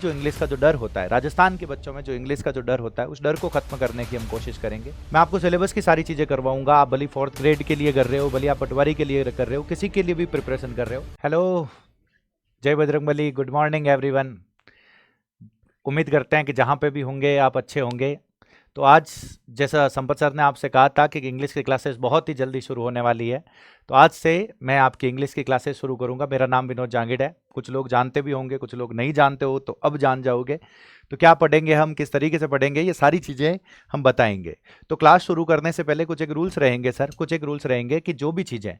जो इंग्लिश का जो डर होता है, राजस्थान के बच्चों में जो इंग्लिश का जो डर होता है, उस डर को खत्म करने की हम कोशिश करेंगे। मैं आपको सिलेबस की सारी चीजें करवाऊंगा। आप भले 4th ग्रेड के लिए कर रहे हो, भले आप पटवारी के लिए कर रहे हो, किसी के लिए भी प्रिपरेशन कर रहे हो। हेलो, जय बजरंगबली, गुड मॉर्निंग एवरीवन। उम्मीद करते हैं कि जहाँ पे भी होंगे आप अच्छे होंगे। तो आज जैसा संपत सर ने आपसे कहा था कि इंग्लिश की क्लासेस बहुत ही जल्दी शुरू होने वाली है, तो आज से मैं आपकी इंग्लिश की क्लासेस शुरू करूंगा। मेरा नाम विनोद जांगिड है। कुछ लोग जानते भी होंगे, कुछ लोग नहीं जानते हो तो अब जान जाओगे। तो क्या पढ़ेंगे हम, किस तरीके से पढ़ेंगे, ये सारी चीज़ें हम बताएंगे। तो क्लास शुरू करने से पहले कुछ एक रूल्स रहेंगे सर, कुछ एक रूल्स रहेंगे कि जो भी चीज़ें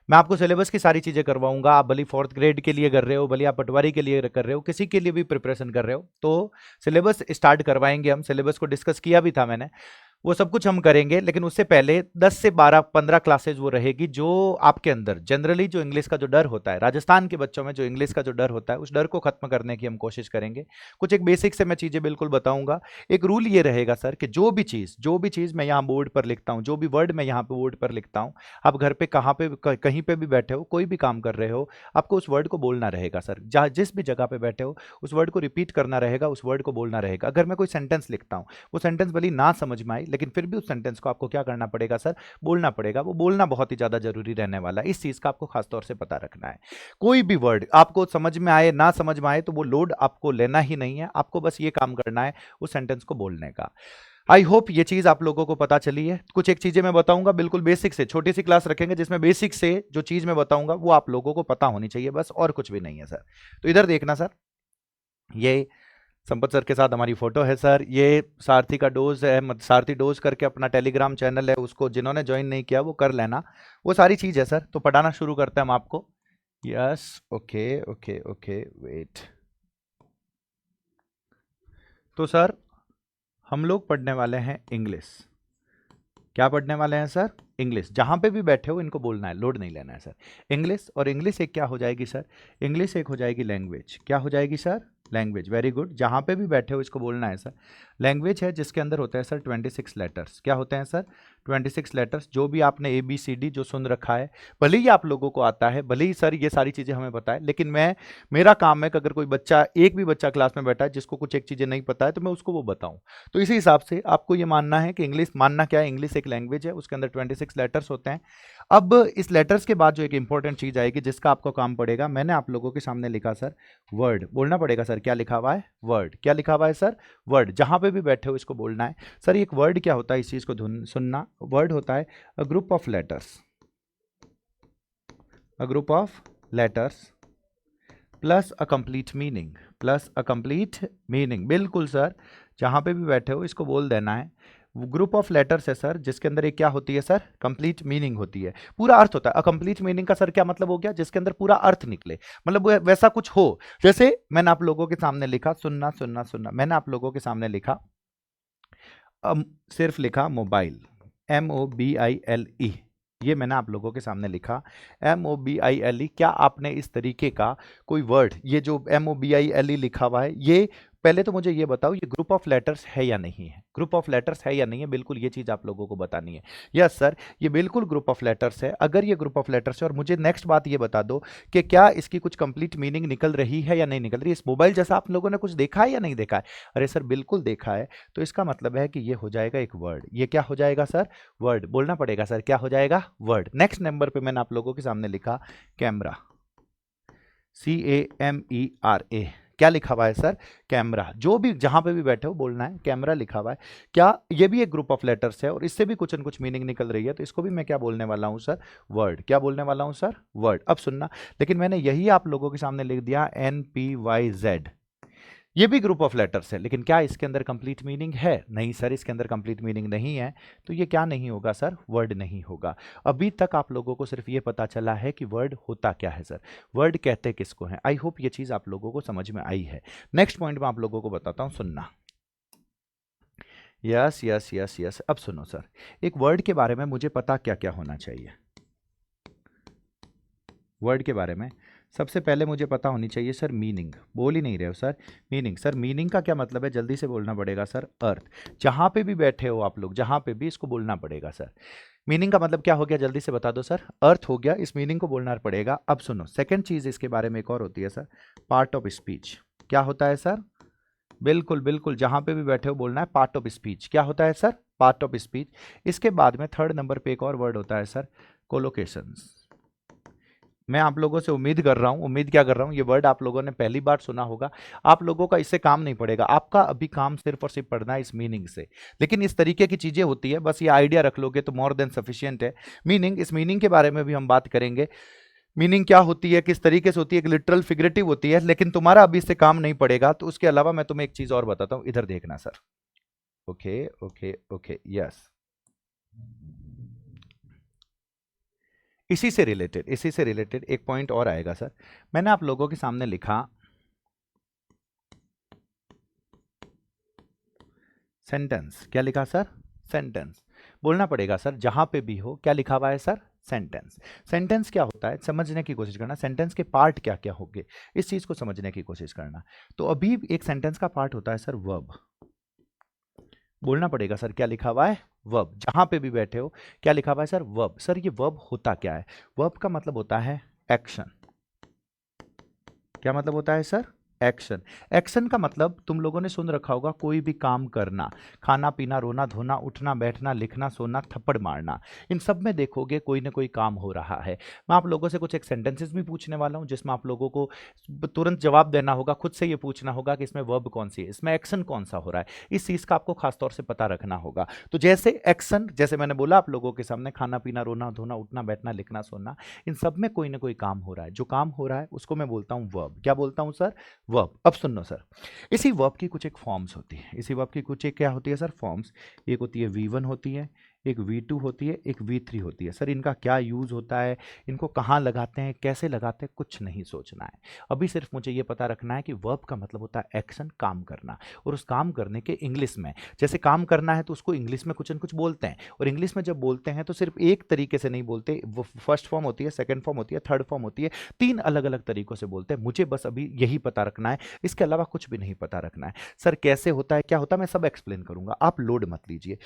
मैं आपको सिलेबस की सारी चीज़ें करवाऊंगा। आप भले 4th ग्रेड के लिए कर रहे हो, भले आप पटवारी के लिए कर रहे हो, किसी के लिए भी प्रिपरेशन कर रहे हो, तो सिलेबस स्टार्ट करवाएंगे हम। सिलेबस को डिस्कस किया भी था मैंने, वो सब कुछ हम करेंगे। लेकिन उससे पहले 10 से 12-15 क्लासेज वो रहेगी जो आपके अंदर जनरली जो इंग्लिश का जो डर होता है, राजस्थान के बच्चों में जो इंग्लिश का जो डर होता है, उस डर को खत्म करने की हम कोशिश करेंगे। कुछ एक बेसिक से मैं चीज़ें बिल्कुल बताऊंगा। एक रूल ये रहेगा सर कि जो भी चीज़ मैं यहाँ बोर्ड पर लिखता हूँ, जो भी वर्ड मैं यहाँ पे बोर्ड पर लिखता हूँ, आप घर पे कहाँ पे कहीं पे भी बैठे हो, कोई भी काम कर रहे हो, आपको उस वर्ड को बोलना रहेगा सर। जहाँ जिस भी जगह पे बैठे हो उस वर्ड को रिपीट करना रहेगा, उस वर्ड को बोलना रहेगा। अगर मैं कोई सेंटेंस लिखता हूँ, वो सेंटेंस भले ना समझ में आए, लेकिन फिर भी उस सेंटेंस को आपको क्या करना पड़ेगा सर, बोलना पड़ेगा। वो बोलना बहुत ही ज्यादा जरूरी रहने वाला है, इस चीज का आपको खासतौर से पता रखना है। कोई भी वर्ड आपको समझ में आए ना समझ में आए, तो वो लोड आपको लेना ही नहीं है। आपको बस ये काम करना है उस सेंटेंस को बोलने का। आई होप ये चीज आप लोगों को पता चली है। कुछ एक चीजें मैं बताऊंगा बिल्कुल बेसिक से, छोटी सी क्लास रखेंगे जिसमें बेसिक से जो चीज मैं बताऊंगा वो आप लोगों को पता होनी चाहिए, बस और कुछ भी नहीं है सर। तो इधर देखना सर, ये संपत सर के साथ हमारी फोटो है सर। ये सारथी का डोज है, सारथी डोज करके अपना टेलीग्राम चैनल है, उसको जिन्होंने ज्वाइन नहीं किया वो कर लेना। वो सारी चीज है सर। तो पढ़ाना शुरू करते हैं हम आपको। Yes, okay okay okay, wait. तो सर हम लोग पढ़ने वाले हैं इंग्लिश। क्या पढ़ने वाले हैं सर? इंग्लिश। जहां पे भी बैठे हो इनको बोलना है, लोड नहीं लेना है सर। इंग्लिश, और इंग्लिश एक क्या हो जाएगी सर? इंग्लिश एक हो जाएगी लैंग्वेज। क्या हो जाएगी सर? लैंग्वेज। Very good. जहां पे भी बैठे हो इसको बोलना है सर। लैंग्वेज है जिसके अंदर होते हैं सर 26 लेटर्स। क्या होते हैं सर? 26 लेटर्स। जो भी आपने ABCD जो सुन रखा है, भले ही आप लोगों को आता है, भले ही सर ये सारी चीजें हमें पता है, लेकिन मेरा काम है कि अगर कोई बच्चा, एक भी बच्चा क्लास में बैठा है जिसको कुछ एक चीजें नहीं पता है, तो मैं उसको वो बताऊं। तो इसी हिसाब से आपको ये मानना है कि इंग्लिश, मानना क्या है, इंग्लिश एक लैंग्वेज है, उसके अंदर 26 लेटर्स होते हैं। अब इस लेटर्स के बाद जो एक इंपॉर्टेंट चीज आएगी जिसका आपको काम पड़ेगा, मैंने आप लोगों के सामने लिखा सर वर्ड। बोलना पड़ेगा सर। क्या लिखा हुआ है? वर्ड। क्या लिखा हुआ है सर? वर्ड। जहां पे भी बैठे हो इसको बोलना है सर। एक वर्ड क्या होता है, इस चीज को सुनना। वर्ड होता है a group of letters, a group of letters plus a complete meaning, plus a complete meaning. बिल्कुल सर, जहां पे भी बैठे हो इसको बोल देना है। ग्रुप ऑफ लेटर्स है सर जिसके अंदर एक क्या होती है सर? कंप्लीट मीनिंग होती है, पूरा अर्थ होता है। कंप्लीट मीनिंग का सर क्या मतलब हो गया? जिसके अंदर पूरा अर्थ निकले, मतलब वैसा कुछ हो। जैसे मैंने आप लोगों के सामने लिखा, सुनना सुनना सुनना, मैंने आप लोगों के सामने लिखा, सिर्फ लिखा मोबाइल, MOBILE। ये मैंने आप लोगों के सामने लिखा, MOBILE। क्या आपने इस तरीके का कोई वर्ड, ये जो MOBILE लिखा हुआ है, ये पहले तो मुझे ये बताओ, ये ग्रुप ऑफ लेटर्स है या नहीं है? ग्रुप ऑफ लेटर्स है या नहीं है? बिल्कुल ये चीज आप लोगों को बतानी है। यस सर, ये बिल्कुल ग्रुप ऑफ लेटर्स है। अगर ये ग्रुप ऑफ लेटर्स है, और मुझे नेक्स्ट बात ये बता दो कि क्या इसकी कुछ कंप्लीट मीनिंग निकल रही है या नहीं निकल रही? इस मोबाइल जैसा आप लोगों ने कुछ देखा है या नहीं देखा है? अरे सर बिल्कुल देखा है। तो इसका मतलब है कि ये हो जाएगा एक वर्ड। ये क्या हो जाएगा सर? वर्ड। बोलना पड़ेगा सर, क्या हो जाएगा? वर्ड। नेक्स्ट नंबर पे मैंने आप लोगों के सामने लिखा कैमरा, CAMERA। क्या लिखा हुआ है सर? कैमरा। जो भी जहां पे भी बैठे हो बोलना है कैमरा लिखा हुआ है। क्या ये भी एक ग्रुप ऑफ लेटर्स है और इससे भी कुछ न कुछ मीनिंग निकल रही है? तो इसको भी मैं क्या बोलने वाला हूं सर? वर्ड। क्या बोलने वाला हूं सर? वर्ड। अब सुनना, लेकिन मैंने यही आप लोगों के सामने लिख दिया NPYZ। ये भी ग्रुप ऑफ लेटर्स है, लेकिन क्या इसके अंदर कंप्लीट मीनिंग है? नहीं सर, इसके अंदर कंप्लीट मीनिंग नहीं है। तो ये क्या नहीं होगा सर? वर्ड नहीं होगा। अभी तक आप लोगों को सिर्फ ये पता चला है कि वर्ड होता क्या है सर, वर्ड कहते किसको हैं। आई होप ये चीज आप लोगों को समझ में आई है। नेक्स्ट पॉइंट में आप लोगों को बताता हूं, सुनना। Yes yes yes yes. अब सुनो सर, एक वर्ड के बारे में मुझे पता क्या क्या होना चाहिए। वर्ड के बारे में सबसे पहले मुझे पता होनी चाहिए सर मीनिंग। बोल ही नहीं रहे हो सर? मीनिंग। सर मीनिंग का क्या मतलब है? जल्दी से बोलना पड़ेगा सर। अर्थ। जहां पे भी बैठे हो आप लोग, जहां पे भी इसको बोलना पड़ेगा सर। मीनिंग का मतलब क्या हो गया? जल्दी से बता दो सर। अर्थ हो गया, इस मीनिंग को बोलना पड़ेगा। अब सुनो, सेकंड चीज इसके बारे में एक और होती है सर, पार्ट ऑफ स्पीच। क्या होता है सर? बिल्कुल बिल्कुल, जहां पे भी बैठे हो बोलना है पार्ट ऑफ स्पीच। क्या होता है सर? Part of speech. इसके बाद में थर्ड नंबर पे एक और वर्ड होता है सर, कोलोकेशंस। मैं आप लोगों से उम्मीद कर रहा हूँ, उम्मीद क्या कर रहा हूँ, ये वर्ड आप लोगों ने पहली बार सुना होगा। आप लोगों का इससे काम नहीं पड़ेगा, आपका अभी काम सिर्फ और सिर्फ पढ़ना है इस मीनिंग से। लेकिन इस तरीके की चीजें होती है, बस ये आइडिया रख लोगे तो मोर देन सफिशियंट है। मीनिंग, इस मीनिंग के बारे में भी हम बात करेंगे। मीनिंग क्या होती है, किस तरीके से होती है, एक लिटरल फिगरेटिव होती है, लेकिन तुम्हारा अभी इससे काम नहीं पड़ेगा। तो उसके अलावा मैं तुम्हें एक चीज और बताता हूं, इधर देखना sir. Okay okay okay, yes. इसी से रिलेटेड एक पॉइंट और आएगा सर। मैंने आप लोगों के सामने लिखा सेंटेंस। क्या लिखा सर? सेंटेंस। बोलना पड़ेगा सर, जहां पे भी हो क्या लिखा हुआ है सर? सेंटेंस। सेंटेंस क्या होता है समझने की कोशिश करना, सेंटेंस के पार्ट क्या क्या होंगे इस चीज को समझने की कोशिश करना। तो अभी एक सेंटेंस का पार्ट होता है सर वर्ब। बोलना पड़ेगा सर, क्या लिखा हुआ है? वर्ब। जहां पे भी बैठे हो क्या लिखा हुआ है सर? वर्ब। सर ये वर्ब होता क्या है? वर्ब का मतलब होता है एक्शन। क्या मतलब होता है सर? एक्शन। एक्शन का मतलब तुम लोगों ने सुन रखा होगा, कोई भी काम करना, खाना पीना, रोना धोना, उठना बैठना, लिखना सोना, थप्पड़ मारना, इन सब में देखोगे कोई ना कोई काम हो रहा है। मैं आप लोगों से कुछ एक सेंटेंसेस भी पूछने वाला हूं, जिसमें आप लोगों को तुरंत जवाब देना होगा, खुद से ये पूछना होगा कि इसमें वर्ब कौन सी है, इसमें एक्शन कौन सा हो रहा है। इस चीज का आपको खासतौर से पता रखना होगा। तो जैसे एक्शन, जैसे मैंने बोला आप लोगों के सामने, खाना पीना, रोना धोना, उठना बैठना, लिखना सोना, इन सब में कोई ना कोई काम हो रहा है। जो काम हो रहा है उसको मैं बोलता हूं वर्ब। क्या बोलता हूं सर? वर्ब। अब सुनो सर, इसी वर्ब की कुछ एक फॉर्म्स होती है, इसी वर्ब की कुछ एक क्या होती है सर? फॉर्म्स। एक होती है V1 होती है, एक V2 होती है, एक V3 होती है। सर इनका क्या यूज होता है, इनको कहाँ लगाते हैं, कैसे लगाते हैं, कुछ नहीं सोचना है। अभी सिर्फ मुझे ये पता रखना है कि वर्ब का मतलब होता है एक्शन, काम करना। और उस काम करने के इंग्लिश में, जैसे काम करना है तो उसको इंग्लिश में कुछ न कुछ बोलते हैं, और इंग्लिश में जब बोलते हैं तो सिर्फ एक तरीके से नहीं बोलते, वो फर्स्ट फॉर्म होती है, सेकंड फॉर्म होती है, थर्ड फॉर्म होती है, तीन अलग अलग तरीकों से बोलते हैं। मुझे बस अभी यही पता रखना है, इसके अलावा कुछ भी नहीं पता रखना है। सर कैसे होता है, क्या होता है, मैं सब एक्सप्लेन करूंगा, आप लोड मत लीजिए।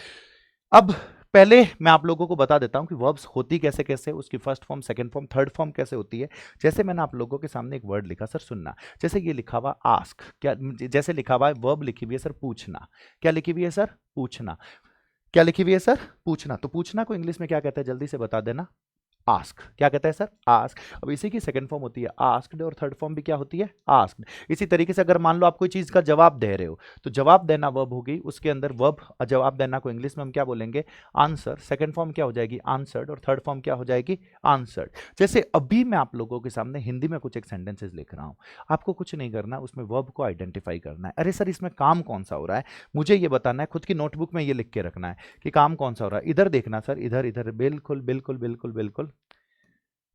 अब पहले मैं आप लोगों को बता देता हूं कि वर्ब्स होती कैसे कैसे, उसकी first form, second form, third form कैसे होती है। जैसे मैंने आप लोगों के सामने एक वर्ड लिखा सर, सुनना। जैसे ये लिखा हुआ आस्क, क्या जैसे लिखा हुआ है, वर्ब लिखी हुई है सर पूछना। क्या लिखी हुई है सर? पूछना। क्या लिखी हुई है सर? पूछना। तो पूछना को इंग्लिश में क्या कहते हैं, जल्दी से बता देना। आस्क। क्या कहता है सर? आस्क। अब इसी की सेकंड फॉर्म होती है आस्क्ड, और थर्ड फॉर्म भी क्या होती है? आस्क्ड। इसी तरीके से अगर मान लो आप कोई चीज का जवाब दे रहे हो, तो जवाब देना वर्ब हो गई, उसके अंदर वर्ब, जवाब देना को इंग्लिश में हम क्या बोलेंगे? आंसर। सेकंड फॉर्म क्या हो जाएगी? आंसर्ड। और थर्ड फॉर्म क्या हो जाएगी? आंसर्ड। जैसे अभी मैं आप लोगों के सामने हिंदी में कुछ एक सेंटेंसेस लिख रहा हूं, आपको कुछ नहीं करना, उसमें वर्ब को आइडेंटिफाई करना है। अरे सर इसमें काम कौन सा हो रहा है, मुझे ये बताना है, खुद की नोटबुक में ये लिख के रखना है कि काम कौन सा हो रहा है। इधर देखना सर, इधर इधर, बिल्कुल बिल्कुल बिल्कुल बिल्कुल,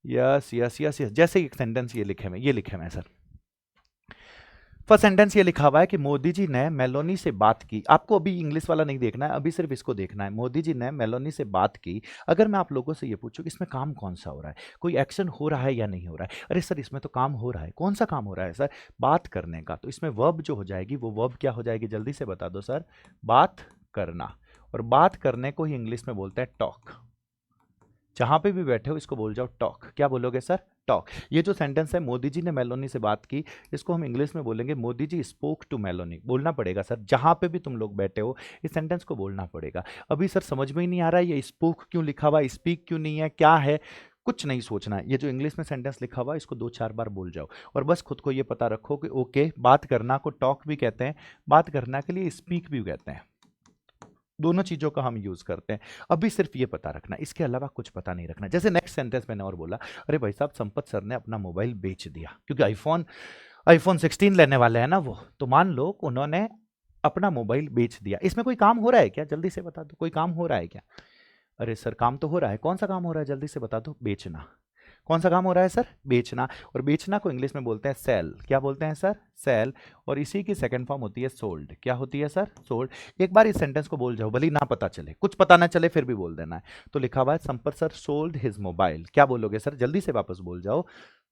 यस यस यस यस। जैसे एक सेंटेंस ये लिखे में, ये लिखे में सर, फर्स्ट सेंटेंस ये लिखा हुआ है कि मोदी जी ने मेलोनी से बात की। आपको अभी इंग्लिश वाला नहीं देखना है, अभी सिर्फ इसको देखना है। मोदी जी ने मेलोनी से बात की। अगर मैं आप लोगों से ये पूछूं इसमें काम कौन सा हो रहा है, कोई एक्शन हो रहा है या नहीं हो रहा है? अरे सर इसमें तो काम हो रहा है। कौन सा काम हो रहा है सर? बात करने का। तो इसमें वर्ब जो हो जाएगी वो वर्ब क्या हो जाएगी, जल्दी से बता दो सर? बात करना। और बात करने को ही इंग्लिश में बोलते हैं टॉक। जहां पे भी बैठे हो इसको बोल जाओ टॉक। क्या बोलोगे सर? टॉक। ये जो सेंटेंस है, मोदी जी ने मेलोनी से बात की, इसको हम इंग्लिश में बोलेंगे Modi ji spoke to Meloni. बोलना पड़ेगा सर, जहां पे भी तुम लोग बैठे हो इस सेंटेंस को बोलना पड़ेगा। अभी सर समझ में ही नहीं आ रहा है ये स्पोक क्यों लिखा हुआ, स्पीक क्यों नहीं है, क्या है, कुछ नहीं सोचना है। ये जो इंग्लिश में सेंटेंस लिखा हुआ है इसको 2-4 बार बोल जाओ, और बस खुद को ये पता रखो कि ओके, बात करना को टॉक भी कहते हैं, बात करना के लिए स्पीक भी कहते हैं, दोनों चीजों का हम यूज करते हैं। अभी सिर्फ ये पता रखना, इसके अलावा कुछ पता नहीं रखना। जैसे नेक्स्ट सेंटेंस मैंने और बोला, अरे भाई साहब संपत सर ने अपना मोबाइल बेच दिया, क्योंकि आईफोन 16 लेने वाले हैं ना वो, तो मान लो उन्होंने अपना मोबाइल बेच दिया। इसमें कोई काम हो रहा है क्या, जल्दी से बता दो, कोई काम हो रहा है क्या? अरे सर काम तो हो रहा है। कौन सा काम हो रहा है, जल्दी से बता दो? बेचना। कौन सा काम हो रहा है सर? बेचना। और बेचना को इंग्लिश में बोलते हैं सेल। क्या बोलते हैं सर? सेल। और इसी की सेकंड फॉर्म होती है सोल्ड। क्या होती है सर? सोल्ड। एक बार इस सेंटेंस को बोल जाओ, भले ही ना पता चले, कुछ पता ना चले फिर भी बोल देना है। तो लिखा हुआ है Sampat sir sold his mobile. क्या बोलोगे सर? जल्दी से वापस बोल जाओ,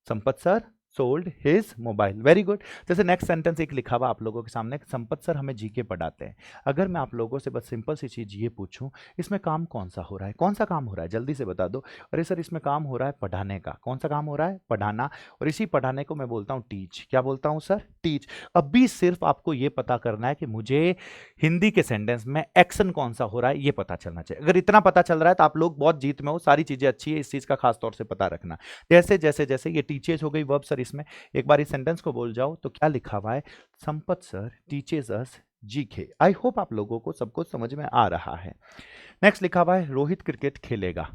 Sampat sir sold his mobile. Very good. जैसे नेक्स्ट सेंटेंस एक लिखा हुआ आप लोगों के सामने, संपत सर हमें जीके पढ़ाते हैं। अगर मैं आप लोगों से बस सिंपल सी चीज ये पूछूं, इसमें काम कौन सा हो रहा है, कौन सा काम हो रहा है, जल्दी से बता दो। अरे सर इसमें काम हो रहा है पढ़ाने का। कौन सा काम हो रहा है, पढ़ाना। और इसी पढ़ाने को मैं बोलता हूँ टीच। क्या बोलता हूँ सर, टीच। अब भी सिर्फ आपको ये पता करना है कि मुझे हिंदी के सेंटेंस में एक्शन कौन सा हो रहा है ये पता चलना चाहिए। अगर इतना पता चल रहा है तो आप लोग बहुत जीत में हो, सारी चीजें अच्छी है, इस चीज का खास तौर से पता रखना। जैसे जैसे जैसे ये टीचेज हो गई वर्ब सर, इसमें एक बार इस सेंटेंस को बोल जाओ तो क्या लिखा हुआ है, Sampat sir teaches us GK. I hope आप लोगों को सब कुछ समझ में आ रहा है। नेक्स्ट लिखा हुआ है रोहित क्रिकेट खेलेगा।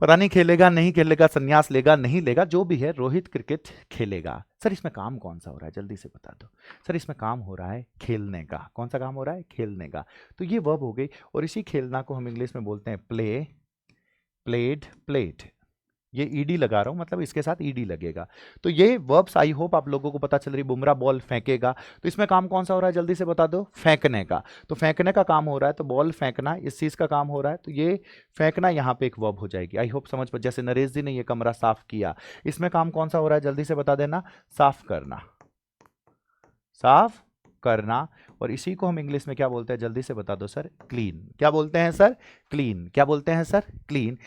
पता नहीं खेलेगा नहीं खेलेगा, संन्यास लेगा नहीं लेगा, जो भी है रोहित क्रिकेट खेलेगा। सर इसमें काम कौन सा हो रहा है, जल्दी से बता दो। सर इसमें काम हो रहा है खेलने का। कौन सा काम हो रहा है, खेलने का। तो ये वर्ब हो गई, और इसी खेलना को हम इंग्लिश में बोलते हैं प्ले, प्लेड, प्लेड। ये ईडी लगा रहा हूं, मतलब इसके साथ ईडी लगेगा। तो ये वर्ब्स आई होप आप लोगों को पता चल रही। बुमराह बॉल फेंकेगा, तो इसमें काम कौन सा हो रहा है, जल्दी से बता दो। फेंकने का। तो फेंकने का काम हो रहा है, तो बॉल फेंकना इस चीज का काम हो रहा है, तो ये फेंकना यहाँ पे एक वर्ब हो जाएगी। आई होप समझ पर, जैसे नरेश जी ने ये कमरा साफ किया, इसमें काम कौन सा हो रहा है, जल्दी से बता देना। साफ करना, साफ करना। और इसी को हम इंग्लिश में क्या बोलते हैं, जल्दी से बता दो सर। क्लीन। क्या बोलते हैं सर, क्लीन। क्या बोलते हैं सर, क्लीन।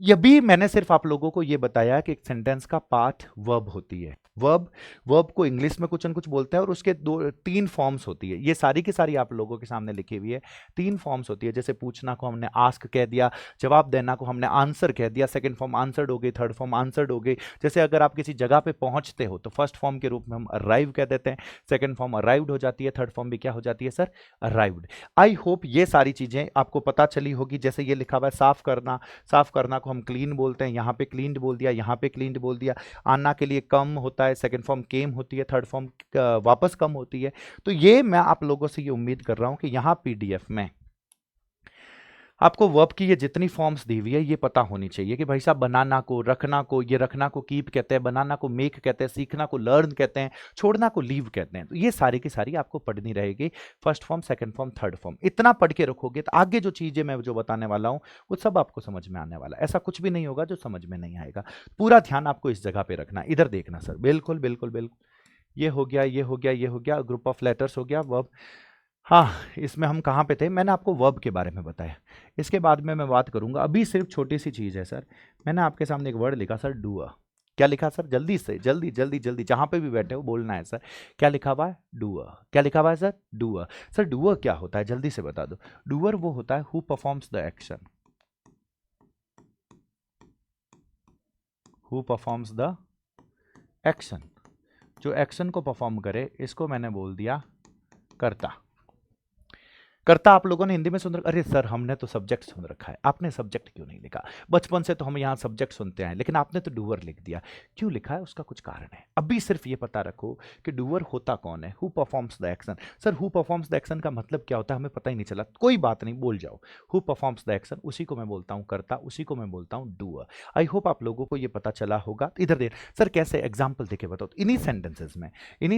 ये भी मैंने सिर्फ आप लोगों को ये बताया कि एक सेंटेंस का पार्ट वर्ब होती है। वर्ब, वर्ब को इंग्लिश में कुछ न कुछ बोलते हैं, और उसके दो तीन फॉर्म्स होती है। ये सारी की सारी आप लोगों के सामने लिखी हुई है। तीन फॉर्म्स होती है, जैसे पूछना को हमने आस्क कह दिया, जवाब देना को हमने आंसर कह दिया, सेकंड फॉर्म आंसर्ड हो गई, थर्ड फॉर्म आंसर्ड हो गई। जैसे अगर आप किसी जगह पे पहुंचते हो तो फर्स्ट फॉर्म के रूप में हम अराइव कह देते हैं, सेकंड फॉर्म अराइव्ड हो जाती है, थर्ड फॉर्म भी क्या हो जाती है सर, अराइव्ड। आई होप ये सारी चीजें आपको पता चली होगी। जैसे ये लिखा हुआ है साफ करना, साफ करना को हम क्लीन बोलते हैं, यहाँ पे क्लीन्ड बोल दिया, यहाँ पे क्लीन्ड बोल दिया। आना के लिए कम होता है, सेकंड फॉर्म केम होती है, थर्ड फॉर्म वापस कम होती है। तो ये मैं आप लोगों से ये उम्मीद कर रहा हूं कि यहाँ पीडीएफ में आपको वर्ब की ये जितनी फॉर्म्स दी हुई है ये पता होनी चाहिए कि भाई साहब बनाना को, रखना को, ये रखना को कीप कहते हैं, बनाना को मेक कहते हैं, सीखना को लर्न कहते हैं, छोड़ना को लीव कहते हैं। तो ये सारी की सारी आपको पढ़नी रहेगी, first form, second form, third form. इतना पढ़ के रखोगे तो आगे जो चीजें मैं जो बताने वाला हूं वो सब आपको समझ में आने वाला है। ऐसा कुछ भी नहीं होगा जो समझ में नहीं आएगा। पूरा ध्यान आपको इस जगह पे रखना। इधर देखना सर, बिल्कुल बिल्कुल बिल्कुल। ये हो गया, ये हो गया, ये हो गया, ग्रुप ऑफ लेटर्स हो गया, वर्ब। हाँ, इसमें हम कहाँ पे थे, मैंने आपको वर्ब के बारे में बताया। इसके बाद में मैं बात करूंगा, अभी सिर्फ छोटी सी चीज़ है सर। मैंने आपके सामने एक वर्ड लिखा सर, डूअर। क्या लिखा सर, जल्दी से, जल्दी जल्दी जल्दी, जहाँ पे भी बैठे हो बोलना है सर। क्या लिखा हुआ है, डूअर। क्या लिखा हुआ है सर, डूअर। सर डूअर क्या होता है, जल्दी से बता दो। डूअर वो होता है who performs the action, who performs the action. जो एक्शन को परफॉर्म करे, इसको मैंने बोल दिया कर्ता। करता आप लोगों ने हिंदी में सुन रखा, अरे सर हमने तो सब्जेक्ट सुन रखा है, आपने सब्जेक्ट क्यों नहीं लिखा। बचपन से तो हम यहाँ सब्जेक्ट सुनते हैं, लेकिन आपने तो डूअर लिख दिया। क्यों लिखा है, उसका कुछ कारण है। अभी सिर्फ ये पता रखो कि डूअर होता कौन है, who performs the action. Sir who performs the action का मतलब क्या होता है, हमें पता ही नहीं चला। कोई बात नहीं, बोल जाओ। हु परफॉर्म्स द एक्शन, उसी को मैं बोलता हूँ करता, उसी को मैं बोलता हूँ डूअर। आई होप आप लोगों को ये पता चला होगा। इधर देख सर, कैसे एग्जाम्पल देके बताओ। इन्हीं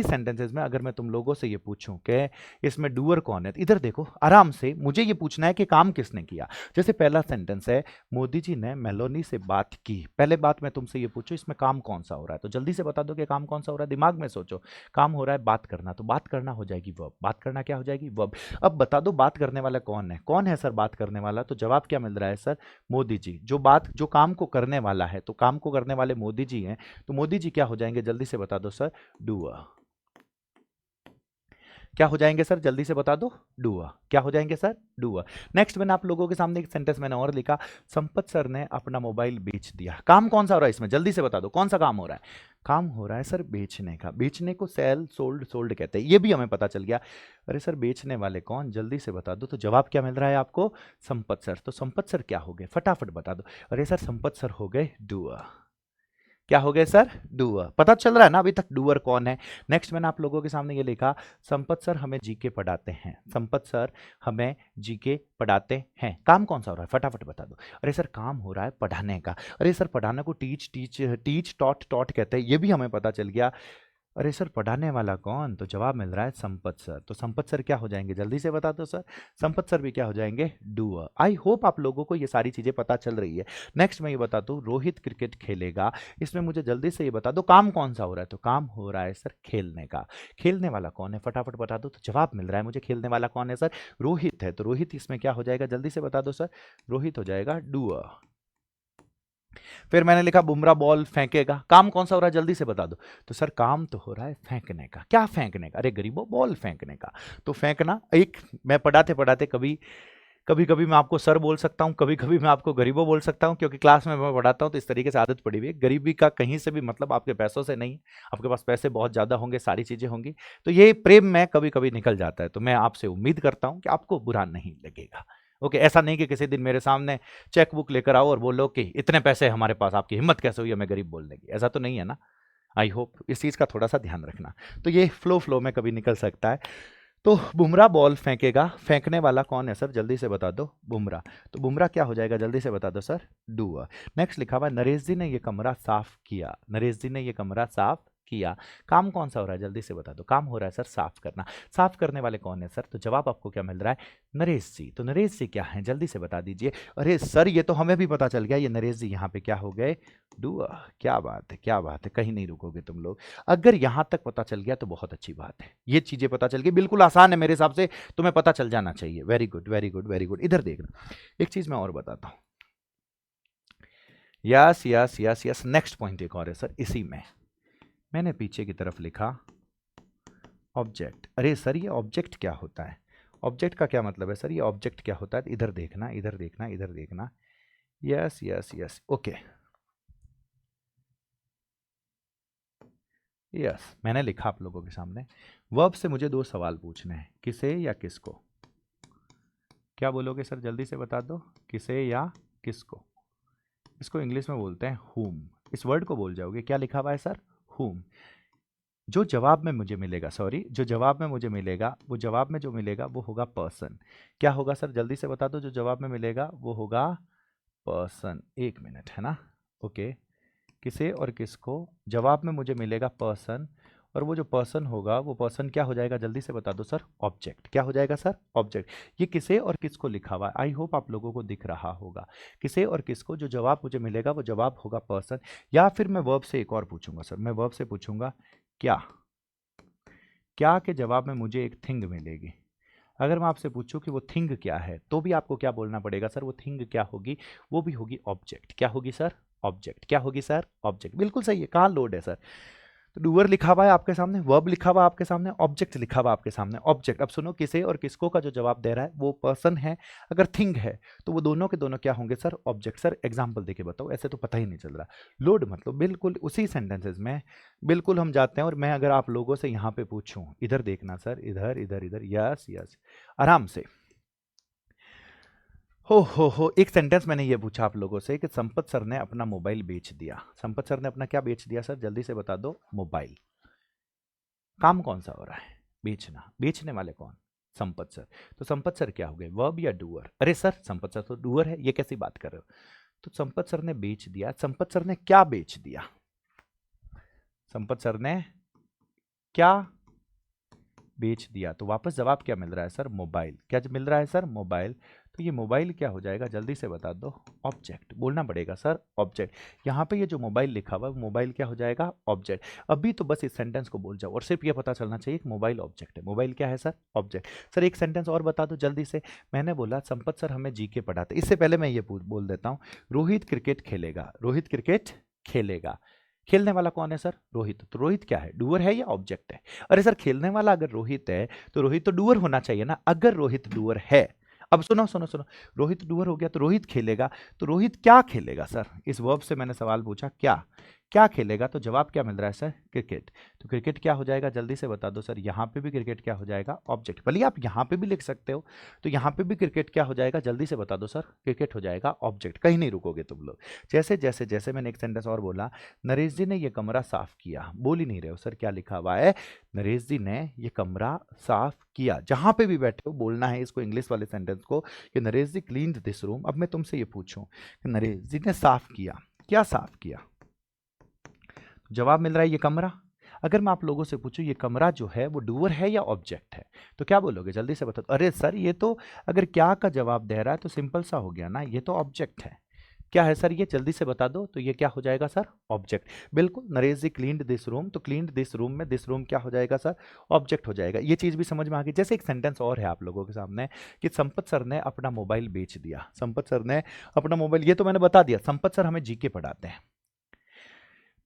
सेंटेंसेज में अगर मैं तुम लोगों से ये पूछूं कि इसमें डूअर कौन है, इधर देखो आराम से मुझे ये पूछना है कि काम किसने किया। जैसे पहला सेंटेंस है, मोदी जी ने मेलोनी से बात की। पहले बात मैं तुमसे ये पूछूं, इसमें काम कौन सा हो रहा है, तो जल्दी से बता दो कि काम कौन सा हो रहा है। दिमाग में सोचो, काम हो रहा है बात करना, तो बात करना हो जाएगी वर्ब। बात करना क्या हो जाएगी, वर्ब। अब बता दो बात करने वाला कौन है, कौन है सर बात करने वाला, तो जवाब क्या मिल रहा है सर, मोदी जी। जो काम को करने वाला है, तो काम को करने वाले मोदी जी हैं, तो मोदी जी क्या हो जाएंगे, जल्दी से बता दो सर, डूअर। क्या हो जाएंगे सर, जल्दी से बता दो, डूअर। क्या हो जाएंगे सर, डूअर। नेक्स्ट मैंने आप लोगों के सामने एक सेंटेंस मैंने और लिखा, संपत सर ने अपना मोबाइल बेच दिया। काम कौन सा हो रहा है इसमें, जल्दी से बता दो कौन सा काम हो रहा है। काम हो रहा है सर बेचने का। बेचने को सेल, सोल्ड, सोल्ड कहते हैं, ये भी हमें पता चल गया। अरे सर बेचने वाले कौन, जल्दी से बता दो। तो जवाब क्या मिल रहा है आपको, संपत सर। तो संपत सर क्या हो गए, फटाफट बता दो। अरे सर संपत सर हो गए डूअर। क्या हो गए सर, डूअर। पता चल रहा है ना अभी तक डूअर कौन है। नेक्स्ट मैंने आप लोगों के सामने ये लिखा, संपत सर हमें जीके पढ़ाते हैं। संपत सर हमें जीके पढ़ाते हैं। काम कौन सा हो रहा है, फटाफट बता दो। अरे सर काम हो रहा है पढ़ाने का। अरे सर पढ़ाने को teach, teach, teach, taught, taught कहते हैं, ये भी हमें पता चल गया। अरे सर पढ़ाने वाला कौन? तो जवाब मिल रहा है संपत सर। तो संपत सर क्या हो जाएंगे जल्दी से बता दो सर। संपत सर भी क्या हो जाएंगे? डूअर। आई होप आप लोगों को ये सारी चीजें पता चल रही है। नेक्स्ट मैं ये बता दूं, रोहित क्रिकेट खेलेगा, इसमें मुझे जल्दी से ये बता दो काम कौन सा हो रहा है। तो काम हो रहा है सर खेलने का। खेलने वाला कौन है फटाफट बता दो। तो जवाब मिल रहा है मुझे खेलने वाला कौन है सर? रोहित है। तो रोहित इसमें क्या हो जाएगा जल्दी से बता दो सर। रोहित हो जाएगा डूअर। फिर मैंने लिखा बुमराह बॉल फेंकेगा, काम कौन सा हो रहा है जल्दी से बता दो। तो सर काम तो हो रहा है फेंकने का। क्या फेंकने का? अरे गरीबों बॉल फेंकने का। तो फेंकना एक, मैं पढ़ाते पढ़ाते कभी कभी कभी मैं आपको सर बोल सकता हूँ, कभी कभी मैं आपको गरीबों बोल सकता हूँ, क्योंकि क्लास में मैं पढ़ाता हूँ तो इस तरीके से आदत पड़ी हुई है। गरीबी का कहीं से भी मतलब आपके पैसों से नहीं, आपके पास पैसे बहुत ज़्यादा होंगे, सारी चीज़ें होंगी, तो ये प्रेम में कभी कभी निकल जाता है। तो मैं आपसे उम्मीद करता हूँ कि आपको बुरा नहीं लगेगा। ओके, ऐसा नहीं कि किसी दिन मेरे सामने चेक बुक लेकर आओ और बोलो कि इतने पैसे हमारे पास, आपकी हिम्मत कैसे हुई हमें गरीब बोलने की। ऐसा तो नहीं है ना। आई होप इस चीज़ का थोड़ा सा ध्यान रखना। तो ये फ्लो में कभी निकल सकता है। तो बुमराह बॉल फेंकेगा, फेंकने वाला कौन है सर जल्दी से बता दो। बुमराह। तो बुमराह क्या हो जाएगा जल्दी से बता दो सर। डूअर। नेक्स्ट लिखा हुआ नरेश जी ने ये कमरा साफ किया। नरेश जी ने ये कमरा साफ किया, काम कौन सा हो रहा है जल्दी से बता दो। काम हो रहा है सर साफ करना। साफ करने वाले कौन है सर? तो जवाब आपको क्या मिल रहा है? नरेश जी। तो नरेश जी क्या है जल्दी से बता दीजिए। अरे सर ये तो हमें भी पता चल गया, ये नरेश जी यहाँ पे क्या हो गए? डूअर। क्या बात है, क्या बात है, कहीं नहीं रुकोगे तुम लोग। अगर यहां तक पता चल गया तो बहुत अच्छी बात है। ये चीजें पता चल गई, बिल्कुल आसान है मेरे हिसाब से, तुम्हें पता चल जाना चाहिए। Very good very good very good. इधर देखना, एक चीज मैं और बताता हूं। Yes yes yes yes, next point एक और है सर इसी में। मैंने पीछे की तरफ लिखा ऑब्जेक्ट। अरे सर ये ऑब्जेक्ट क्या होता है? ऑब्जेक्ट का क्या मतलब है सर? ये ऑब्जेक्ट क्या होता है? इधर देखना इधर देखना इधर देखना। Yes yes yes okay. Yes मैंने लिखा आप लोगों के सामने। वर्ब से मुझे दो सवाल पूछने हैं, किसे या किसको। क्या बोलोगे सर जल्दी से बता दो। किसे या किसको। इसको इंग्लिश में बोलते हैं whom। इस वर्ड को बोल जाओगे, क्या लिखा हुआ है सर? whom। जो जवाब में मुझे मिलेगा, सॉरी जो जवाब में मुझे मिलेगा, वो जवाब में जो मिलेगा वो होगा पर्सन। क्या होगा सर जल्दी से बता दो। जो जवाब में मिलेगा वो होगा पर्सन। एक मिनट है ना। ओके, किसे और किसको, जवाब में मुझे मिलेगा पर्सन, और वो जो पर्सन होगा वो पर्सन क्या हो जाएगा जल्दी से बता दो सर। ऑब्जेक्ट। क्या हो जाएगा सर? ऑब्जेक्ट। ये किसे और किसको लिखा हुआ है, आई होप आप लोगों को दिख रहा होगा। किसे और किसको, जो जवाब मुझे मिलेगा वो जवाब होगा पर्सन। या फिर मैं वर्ब से एक और पूछूंगा सर, मैं वर्ब से पूछूंगा क्या। क्या के जवाब में मुझे एक थिंग मिलेगी। अगर मैं आपसे पूछूं कि वो थिंग क्या है, तो भी आपको क्या बोलना पड़ेगा सर? वो थिंग क्या होगी? वो भी होगी ऑब्जेक्ट। क्या होगी सर? ऑब्जेक्ट। क्या होगी सर? ऑब्जेक्ट। बिल्कुल सही है, कहाँ लोड है सर। तो डूअर लिखा हुआ है आपके सामने, वर्ब लिखा हुआ है आपके सामने, ऑब्जेक्ट लिखा हुआ है आपके सामने। ऑब्जेक्ट। अब सुनो, किसे और किसको का जो जवाब दे रहा है वो पर्सन है। अगर थिंग है तो वो दोनों के दोनों क्या होंगे सर? ऑब्जेक्ट। सर एग्जांपल देके बताओ, ऐसे तो पता ही नहीं चल रहा। लोड मतलब बिल्कुल उसी सेंटेंसेस में बिल्कुल हम जाते हैं। और मैं अगर आप लोगों से यहाँ पे पूछूं, इधर देखना सर, इधर इधर इधर, यस यस, आराम से। हो, एक सेंटेंस मैंने ये पूछा आप लोगों से कि संपत सर ने अपना मोबाइल बेच दिया। संपत सर ने अपना क्या बेच दिया सर? जल्दी से बता दो। मोबाइल। काम कौन सा हो रहा है? बेचना। बेचने वाले कौन? संपत सर। तो संपत सर क्या हो गए, वर्ब या डूअर? अरे सर संपत सर तो डूअर है, ये कैसी बात कर रहे हो? तो संपत सर ने बेच दिया। संपत सर ने क्या बेच दिया? संपत सर ने क्या बेच दिया? तो वापस जवाब क्या मिल रहा है सर? मोबाइल। क्या मिल रहा है सर? मोबाइल। तो ये मोबाइल क्या हो जाएगा जल्दी से बता दो। ऑब्जेक्ट। बोलना पड़ेगा सर, ऑब्जेक्ट। यहाँ पे ये जो मोबाइल लिखा हुआ है मोबाइल क्या हो जाएगा? ऑब्जेक्ट। अभी तो बस इस सेंटेंस को बोल जाओ और सिर्फ ये पता चलना चाहिए कि मोबाइल ऑब्जेक्ट है। मोबाइल क्या है सर? ऑब्जेक्ट। सर एक सेंटेंस और बता दो जल्दी से। मैंने बोला संपत सर हमें जीके पढ़ाते। इससे पहले मैं ये बोल देता हूँ, रोहित क्रिकेट खेलेगा। रोहित क्रिकेट खेलेगा। खेलने वाला कौन है सर? रोहित। तो रोहित क्या है, डूअर है या ऑब्जेक्ट है? अरे सर खेलने वाला अगर रोहित है तो रोहित तो डूअर होना चाहिए ना। अगर रोहित डूअर है, अब सुनो सुनो सुनो, रोहित डूअर हो गया तो रोहित खेलेगा। तो रोहित क्या खेलेगा सर? इस वर्ब से मैंने सवाल पूछा क्या, क्या खेलेगा? तो जवाब क्या मिल रहा है सर? क्रिकेट। तो क्रिकेट क्या हो जाएगा जल्दी से बता दो सर। यहाँ पे भी क्रिकेट क्या हो जाएगा? ऑब्जेक्ट। भले आप यहाँ पे भी लिख सकते हो, तो यहाँ पे भी क्रिकेट क्या हो जाएगा जल्दी से बता दो सर। क्रिकेट हो जाएगा ऑब्जेक्ट। कहीं नहीं रुकोगे तुम लोग। जैसे जैसे जैसे मैंने एक सेंटेंस और बोला, नरेश जी ने ये कमरा साफ किया। बोल ही नहीं रहे हो सर, क्या लिखा हुआ है? नरेश जी ने ये कमरा साफ किया। जहां पे भी बैठे हो बोलना है इसको, इंग्लिश वाले सेंटेंस को, कि नरेश जी क्लीन्ड दिस रूम। अब मैं तुमसे ये पूछूं कि नरेश जी ने साफ किया, क्या साफ किया? जवाब मिल रहा है ये कमरा। अगर मैं आप लोगों से पूछूं ये कमरा जो है वो डूअर है या ऑब्जेक्ट है, तो क्या बोलोगे? जल्दी से बताओ। अरे सर ये तो अगर क्या का जवाब दे रहा है तो सिंपल सा हो गया ना, ये तो ऑब्जेक्ट है। क्या है सर ये? जल्दी से बता दो। तो ये क्या हो जाएगा सर? ऑब्जेक्ट। बिल्कुल, नरेश जी क्लीन्ड दिस रूम, तो क्लीन्ड दिस रूम में दिस रूम क्या हो जाएगा सर? ऑब्जेक्ट हो जाएगा। ये चीज भी समझ में आ गई। जैसे एक सेंटेंस और है आप लोगों के सामने कि संपत सर ने अपना मोबाइल बेच दिया। संपत सर ने अपना मोबाइल, ये तो मैंने बता दिया। संपत सर हमें जीके पढ़ाते हैं।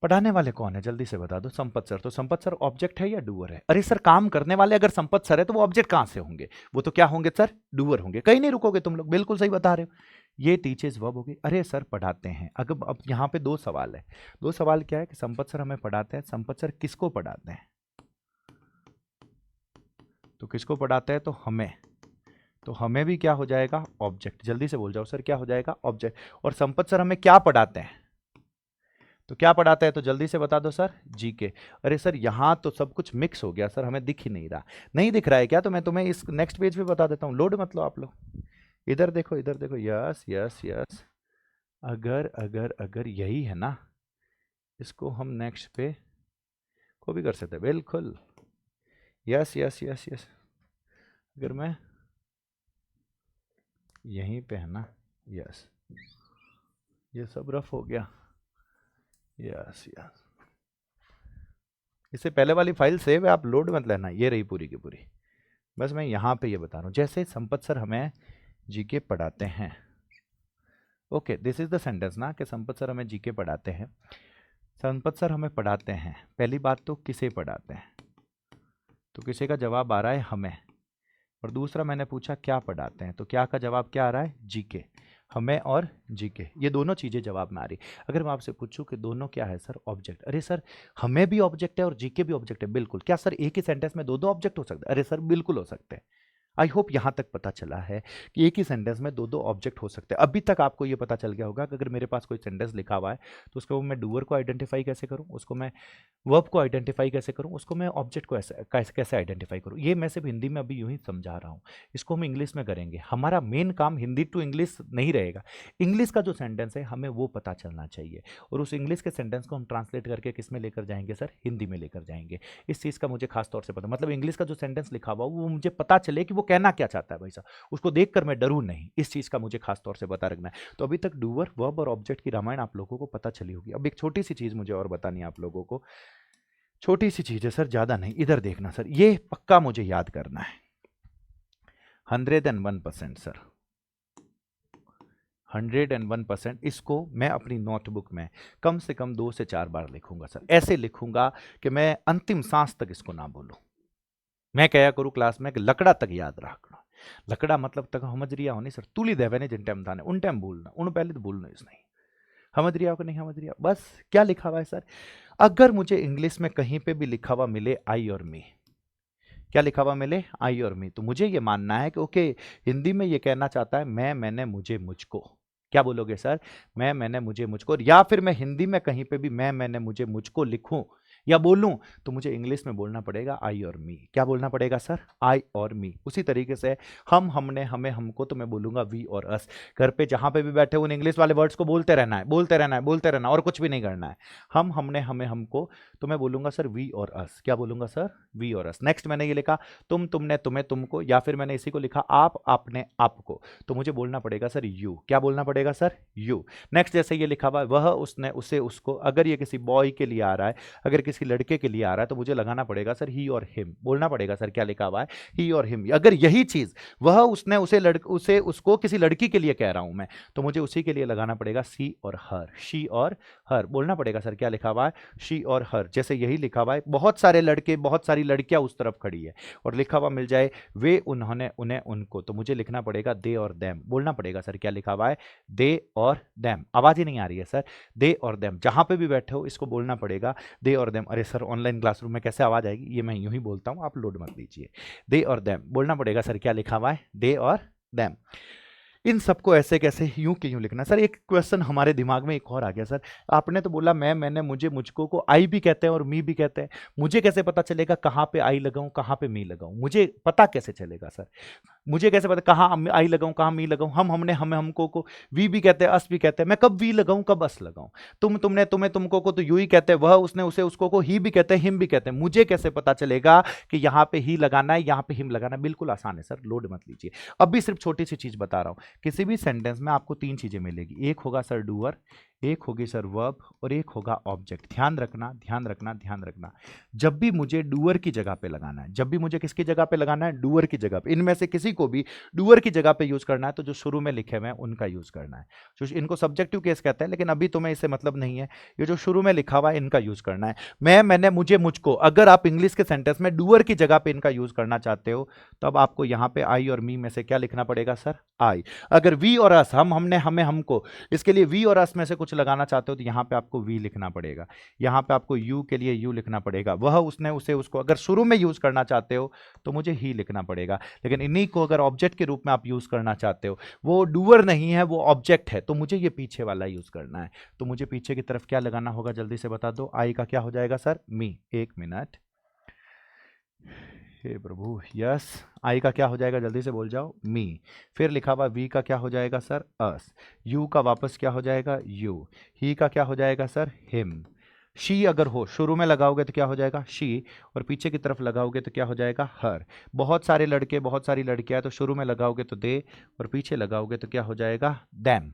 पढ़ाने वाले कौन है? जल्दी से बता दो। संपत सर। तो संपत सर ऑब्जेक्ट है या डूअर है? अरे सर काम करने वाले अगर संपत सर है तो वो ऑब्जेक्ट कहां से होंगे? वो तो क्या होंगे सर? डूअर होंगे। कहीं नहीं रुकोगे तुम लोग, बिल्कुल सही बता रहे हो। ये टीचर्स वर्ब हो गई। अरे सर पढ़ाते हैं। अगर अब यहाँ पे दो सवाल है। दो सवाल क्या है कि संपत सर हमें पढ़ाते हैं, संपत सर किसको पढ़ाते हैं? तो किसको पढ़ाते हैं? तो हमें। तो हमें भी क्या हो जाएगा? ऑब्जेक्ट। जल्दी से बोल जाओ सर क्या हो जाएगा? ऑब्जेक्ट। और संपत सर हमें क्या पढ़ाते हैं? तो क्या पढ़ाता है? तो जल्दी से बता दो सर, जीके। अरे सर यहाँ तो सब कुछ मिक्स हो गया सर, हमें दिख ही नहीं रहा। नहीं दिख रहा है क्या? तो मैं तुम्हें इस नेक्स्ट पेज पे बता देता हूँ। लोड मत लो आप लोग, इधर देखो, इधर देखो। यस यस यस, अगर अगर अगर यही है ना, इसको हम नेक्स्ट पे को भी कर सकते हैं। बिल्कुल, यस यस यस यस। अगर मैं यहीं पे है ना, यस, ये सब रफ हो गया। यस यस, इससे पहले वाली फाइल सेव है, आप लोड मत लेना। ये रही पूरी की पूरी। बस मैं यहाँ पे ये बता रहा हूँ। जैसे संपत सर हमें जीके पढ़ाते हैं। Okay, this is the sentence ना कि संपत सर हमें जीके पढ़ाते हैं। संपत सर हमें पढ़ाते हैं, पहली बात तो किसे पढ़ाते हैं? तो किसे का जवाब आ रहा है? हमें। और दूसरा मैंने पूछा क्या पढ़ाते हैं, तो क्या का जवाब क्या आ रहा है? जीके। हमें और जीके, ये दोनों चीजें जवाब में आ रही। अगर मैं आपसे पूछूं कि दोनों क्या है सर? ऑब्जेक्ट। अरे सर हमें भी ऑब्जेक्ट है और जीके भी ऑब्जेक्ट है। बिल्कुल। क्या सर एक ही सेंटेंस में दो दो ऑब्जेक्ट हो सकते हैं? अरे सर बिल्कुल हो सकते हैं। आई होप यहां तक पता चला है कि एक ही सेंटेंस में दो दो ऑब्जेक्ट हो सकते हैं। अभी तक आपको यह पता चल गया होगा कि अगर मेरे पास कोई सेंटेंस लिखा हुआ है तो उसको मैं डूअर को आइडेंटिफाई कैसे करूं, उसको मैं वर्ब को आइडेंटिफाई कैसे करूं, उसको मैं ऑब्जेक्ट को कैसे कैसे आइडेंटिफाई करूं। ये मैं सिर्फ हिंदी में अभी यूं ही समझा रहा हूं। इसको हम इंग्लिश में करेंगे। हमारा मेन काम हिंदी टू इंग्लिश नहीं रहेगा। इंग्लिश का जो सेंटेंस है हमें वो पता चलना चाहिए, और उस इंग्लिश के सेंटेंस को हम ट्रांसलेट करके किस में लेकर जाएंगे सर? हिंदी में लेकर जाएंगे। इस चीज़ का मुझे खास तौर से पता, मतलब इंग्लिश का जो सेंटेंस लिखा हुआ वो मुझे पता चले कि वो कहना क्या चाहता है भाई साहब। उसको देखकर मैं डरूं नहीं, इस चीज़ का मुझे खास तौर से पता रखना है। तो अभी तक डूअर, वर्ब और ऑब्जेक्ट की रामायण आप लोगों को पता चली होगी। अब एक छोटी सी चीज़ मुझे और बतानी है आप लोगों को। छोटी सी चीज़ है सर, ज़्यादा नहीं। इधर देखना सर, ये पक्का मुझे याद करना है। 101% सर, 101%। इसको मैं अपनी नोटबुक में कम से कम 2 से 4 बार लिखूंगा सर। ऐसे लिखूंगा कि मैं अंतिम सांस तक इसको ना भूलूं। मैं क्या करूं क्लास में कि लकड़ा तक याद रखना। लकड़ा मतलब तक समझ रिया होनी सर, तुली देवे जिन टाइम थाने उन टाइम भूलना, उन पहले तो भूलना इस नहीं। समझ रिया हो कि नहीं समझ रिया? बस क्या लिखा हुआ है सर? अगर मुझे इंग्लिश में कहीं पे भी लिखा हुआ मिले आई और मी, क्या लिखा हुआ मिले? आई और मी, तो मुझे ये मानना है कि ओके हिंदी में ये कहना चाहता है मैं, मैंने, मुझे, मुझको। क्या बोलोगे सर? मैं, मैंने, मुझे, मुझको। या फिर मैं हिंदी में कहीं पे भी मैं, मैंने, मुझे, मुझको लिखूं या बोलूं तो मुझे इंग्लिश में बोलना पड़ेगा आई और मी। क्या बोलना पड़ेगा सर? आई और मी। उसी तरीके से हम, हमने, हमें, हमको तो मैं बोलूंगा वी और अस। घर पे जहां पे भी बैठे उन इंग्लिश वाले वर्ड्स को बोलते रहना है, बोलते रहना है, बोलते रहना, और कुछ भी नहीं करना है। हम, हमने, हमें, हमको तो मैं बोलूंगा सर वी और अस। क्या बोलूंगा सर? वी और अस। नेक्स्ट मैंने ये लिखा तुम, तुमने, तुम्हें, तुमको, या फिर मैंने इसी को लिखा आप, आपने, आपको, तो मुझे बोलना पड़ेगा सर यू। क्या बोलना पड़ेगा सर? यू। नेक्स्ट जैसे ये लिखा हुआ है वह, उसने, उसे, उसको, अगर ये किसी बॉय के लिए आ रहा है, अगर किसी लड़के के लिए आ रहा है तो मुझे लगाना पड़ेगा सर ही और हिम। बोलना पड़ेगा सर क्या लिखा हुआ है? ही और हिम। अगर यही चीज वह, उसने, उसे, उसको किसी लड़की के लिए कह रहा हूं मैं, तो मुझे उसी के लिए लगाना पड़ेगा सी और हर। शी और हर बोलना पड़ेगा सर क्या लिखा हुआ है? शी और हर। जैसे यही लिखा हुआ है बहुत सारे लड़के, बहुत सारी लड़कियां उस तरफ खड़ी है और लिखा हुआ मिल जाए वे, उन्होंने, उन्हें, उनको, तो मुझे लिखना पड़ेगा दे और देम। बोलना पड़ेगा सर क्या लिखा हुआ है? दे और देम। आवाज ही नहीं आ रही है सर? दे और देम। जहां पे भी बैठे हो इसको बोलना पड़ेगा दे और देम। अरे सर ऑनलाइन क्लासरूम में कैसे आवाज आएगी? ये मैं यूं ही बोलता हूं, आप लोड मत लीजिए। दे और देम बोलना पड़ेगा सर क्या लिखा हुआ है? दे और देम। इन सबको ऐसे कैसे, यूं के यूं लिखना। सर एक क्वेश्चन हमारे दिमाग में एक और आ गया सर, आपने तो बोला मैं, मैंने, मुझे, मुझको को आई भी कहते हैं और मी भी कहते हैं। मुझे कैसे पता चलेगा कहाँ पे आई लगाऊं, कहाँ पे मी लगाऊं? मुझे पता कैसे चलेगा सर? मुझे कैसे पता कहाँ आई लगाऊं, कहाँ मी लगाऊं, हम, हमने, हमें, हमको को वी भी कहते हैं, अस भी कहते हैं, मैं कब वी लगाऊं, कब अस लगाऊं, तुम, तुमने, तुम्हें, तुमको को तो यू ही कहते हैं, वह, उसने, उसे, उसको को ही भी कहते हैं, हिम भी कहते हैं। मुझे कैसे पता चलेगा कि यहां पे ही लगाना है, यहां पे हिम लगाना है? बिल्कुल आसान है सर, लोड मत लीजिए। अब भी सिर्फ छोटी सी चीज बता रहा हूं, किसी भी सेंटेंस में आपको तीन चीजें मिलेगी, एक होगा सर डूअर, एक होगी सर वर्ब, और एक होगा ऑब्जेक्ट। ध्यान रखना, ध्यान रखना, ध्यान रखना, जब भी मुझे डूअर की जगह पे लगाना है, जब भी मुझे किसकी जगह पे लगाना है, डूअर की जगह पे, इनमें से किसी को भी डूअर की जगह पे यूज करना है, तो जो शुरू में लिखे हुए हैं उनका यूज करना है। जो इनको सब्जेक्टिव केस कहते हैं, लेकिन अभी तुम्हें इससे मतलब नहीं है, ये जो शुरू में लिखा हुआ है इनका यूज करना है। मैं, मैंने, मुझे, मुझको। अगर आप इंग्लिश के सेंटेंस में डूअर की जगह पे इनका यूज करना चाहते हो, तो अब आपको यहां पे आई और मी में से क्या लिखना पड़ेगा सर? आई। अगर वी और अस, हम, हमने, हमें, हमको, इसके लिए वी और अस में से कुछ लगाना चाहते हो, तो यहां पे आपको वी लिखना पड़ेगा, यहां पे आपको यू के लिए यू लिखना पड़ेगा, वह, उसने, उसे, उसको अगर शुरू में यूज करना चाहते हो तो मुझे ही लिखना पड़ेगा। लेकिन इन्हीं को अगर ऑब्जेक्ट के रूप में आप यूज करना चाहते हो, वो डूअर नहीं है, वो ऑब्जेक्ट है, तो मुझे ये पीछे वाला यूज करना है। तो मुझे पीछे की तरफ क्या लगाना होगा, जल्दी से बता दो। आई का क्या हो जाएगा सर? मी। एक मिनट, हे प्रभु, यस। आई का क्या हो जाएगा, जल्दी से बोल जाओ? मी। फिर लिखा हुआ वी का क्या हो जाएगा सर? अस। यू का वापस क्या हो जाएगा? यू। ही का क्या हो जाएगा सर? हिम। शी अगर हो, शुरू में लगाओगे तो क्या हो जाएगा? शी, और पीछे की तरफ लगाओगे तो क्या हो जाएगा? हर। बहुत सारे लड़के, बहुत सारी लड़कियां, तो शुरू में लगाओगे तो दे, और पीछे लगाओगे तो क्या हो जाएगा? दैम।